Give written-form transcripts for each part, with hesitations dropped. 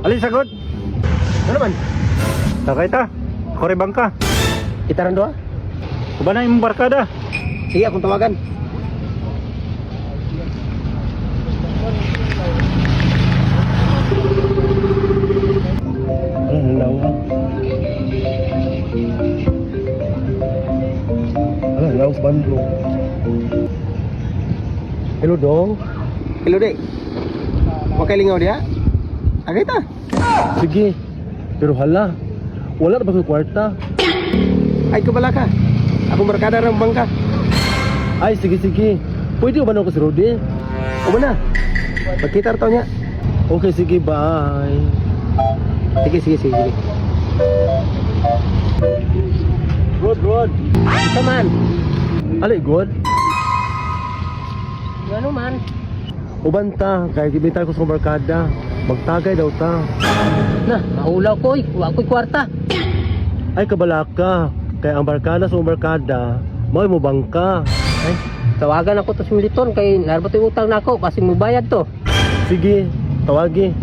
Alin sagot? Ano naman? Sakay ta. Kore bangka. Itaran doa? Kuba na imong barkada. Sige, akong tawagan. Hello, Bandung. Hello dong. Hello dek. Pakai lingaw dia? Agay ta. Sige, pero hala, wala na ba kong kwarta? Ay kabala ka. Ako barkada ng bangka. Ay, sige. Pwede ba na ako si Rudy? O ba na? Pagkita rin niya. Okay, sige, bye. Sige. Rod. Isa man. Alay, God. Ano man? Ubanta, kaya gibintay ko sa barkada. Magtagay daw ta. Na, maulaw ko eh. Wa ko'y kwarta. Ay, kabala ka. Kaya ang barkada sa barkada, may mo bangka. Ay, tawagan ako to si Militon kay narbat yung utang na ako kasi mo bayad to. Sige, tawagi.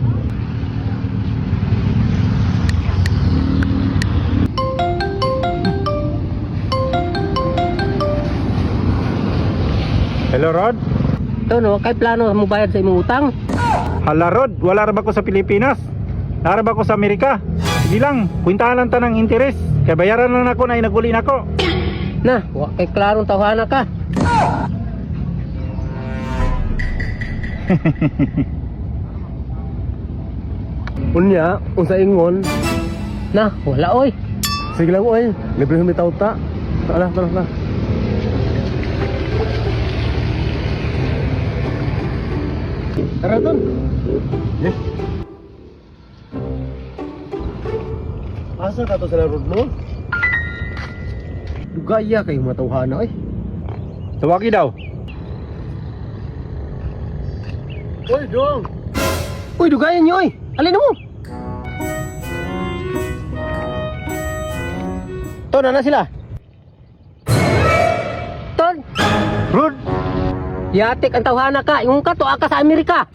Hello Rod. Ito no, kay plano mo bayad sa imong utang. Hala Rod, wala ra ba ko sa Pilipinas? Nara ba ko sa Amerika? Sige lang, kwintahan lang ta ng interes. Kaya bayaran lang ako na inaguli na ko. Na, wa kay klarong tawhana ka. Unya, unsa ingon? Na, wala oy. Sige lang, oy. Libre kami tao ta. Tara. Tara ton. Yes. Asa ka to sa road mo? Dugaya kay matawhana oy. Tawagi daw. Oy, dong. Uy, dugayan niyo oy. Alin mo? Ton, na sila? Ton, Rod, yatik ang tawhana ka. Yung ka to aka sa Amerika.